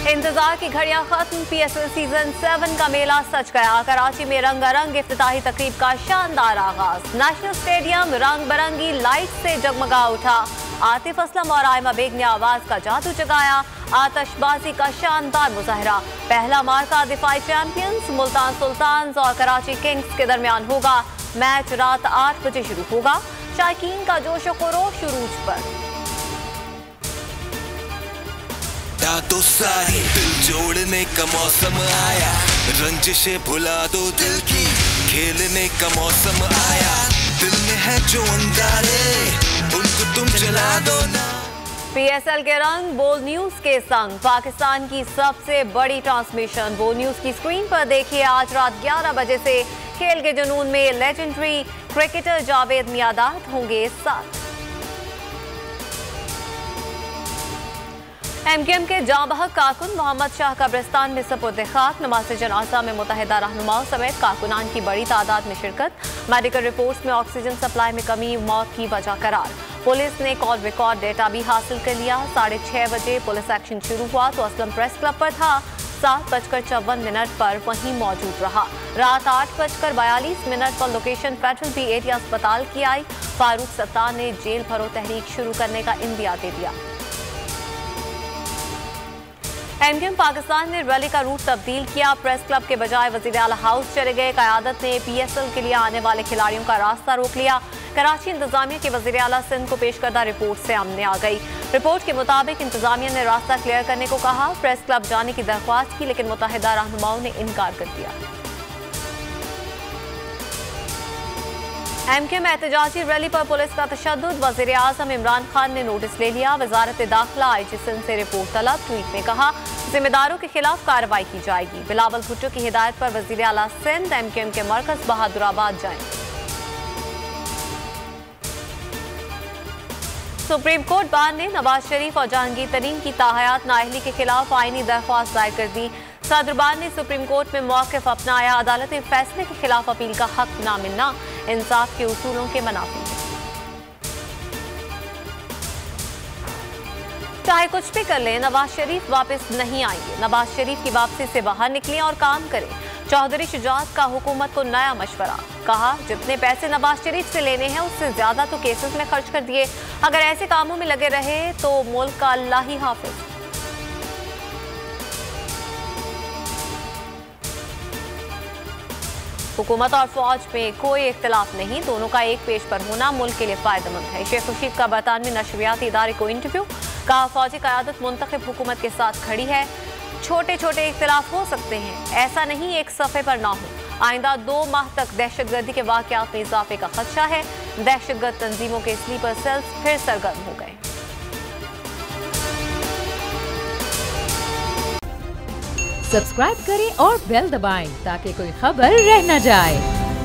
इंतजार की घड़ियां खत्म। PSL सीजन 7 का मेला सच गया। कराची में रंगारंग इफ्तिताही तकरीब का शानदार आगाज। नेशनल स्टेडियम रंग बिरंगी लाइट से जगमगा उठा। आतिफ असलम और आयमा बेग ने आवाज का जादू जगाया। आतशबाजी का शानदार मुजाहरा। पहला मार्का दिफाई चैंपियंस मुल्तान सुल्तान्स और कराची किंग्स के दरमियान होगा। मैच रात 8 बजे शुरू होगा। शायकीन का जोश व खरोश उरूज पर। तो सारे दिल जोड़ने का मौसम आया, रंजिशे भुला दो दिल की, खेलने का मौसम आया। दिल में है जो अंगारे उनको तुम जला दो ना। PSL के रंग बोल न्यूज के संग पाकिस्तान की सबसे बड़ी ट्रांसमिशन बोल न्यूज की स्क्रीन पर देखिए। आज रात 11 बजे से खेल के जुनून में लेजेंडरी क्रिकेटर जावेद मियादाद होंगे साथ। MKM के जांबहक कारकुन मोहम्मद शाह कब्रिस्तान में सपुर्द खाक। नमाज़ जनाजा में मुतहदा रहनुमाओं समेत कारकुनान की बड़ी तादाद में शिरकत। मेडिकल रिपोर्ट्स में ऑक्सीजन सप्लाई में कमी मौत की वजह करार। पुलिस ने कॉल रिकॉर्ड डेटा भी हासिल कर लिया। 6:30 बजे पुलिस एक्शन शुरू हुआ तो असलम प्रेस क्लब पर था। 7:54 पर वहीं मौजूद रहा। रात 8:42 पर लोकेशन फेडरल बी एरिया अस्पताल की आई। फारूक सत्तार ने जेल भरो तहरीक शुरू करने का इंदिया दे दिया। MKM पाकिस्तान ने रैली का रूट तब्दील किया। प्रेस क्लब के बजाय वजीर आला हाउस चले गए। क़यादत ने PSL के लिए आने वाले खिलाड़ियों का रास्ता रोक लिया। कराची इंतजामिया के वजीर आला सिंध को पेश करदा रिपोर्ट से सामने आ गई। रिपोर्ट के मुताबिक इंतजामिया ने रास्ता क्लियर करने को कहा। प्रेस क्लब जाने की दरख्वास्त की लेकिन मुतहदा रहनुमाओं ने इनकार कर दिया। MKM एहतजाजी रैली पर पुलिस का तशद्दुद। वज़ीर आज़म इमरान खान ने नोटिस ले लिया। वजारत दाखिला IG सिंध से रिपोर्ट तलब। ट्वीट में कहा जिम्मेदारों के खिलाफ कार्रवाई की जाएगी। बिलावल भुट्टो की हिदायत पर वज़ीर आला सिंध MKM के मरकज बहादुराबाद जाएं। सुप्रीम कोर्ट बार ने नवाज शरीफ और जहांगीर तरीन की ताहयात नाअहली के खिलाफ आईनी दरख्वास्त दायर कर दी। सदर बार ने सुप्रीम कोर्ट में मौक़िफ़ अपनाया। अदालत ने फैसले के खिलाफ अपील का हक ना मिलना इंसाफ के उसूलों के मुनाफिक है। चाहे कुछ भी कर लें नवाज शरीफ वापस नहीं आएंगे। नवाज शरीफ की वापसी से बाहर निकलें और काम करें। चौधरी शुजात का हुकूमत को नया मशवरा। कहा जितने पैसे नवाज शरीफ से लेने हैं उससे ज्यादा तो केसेस में खर्च कर दिए। अगर ऐसे कामों में लगे रहे तो मुल्क का अल्लाह ही हाफिज। हुकूमत और फौज में कोई इख्तिलाफ नहीं। दोनों का एक पेज पर होना मुल्क के लिए फायदेमंद है। शेख रशीद का बरतानवी नशरियाती इदारे को इंटरव्यू। कहा फौजी क़यादत मुंतखब हुकूमत के साथ खड़ी है। छोटे छोटे इख्तिलाफ हो सकते हैं, ऐसा नहीं एक सफ़े पर ना हो। आइंदा 2 माह तक दहशतगर्दी के वाक़यात में इजाफे का खदशा है। दहशतगर्द तंजीमों के स्लीपर सेल्स फिर सरगर्म हो गए। सब्सक्राइब करें और बेल दबाएं ताकि कोई खबर रह न जाए।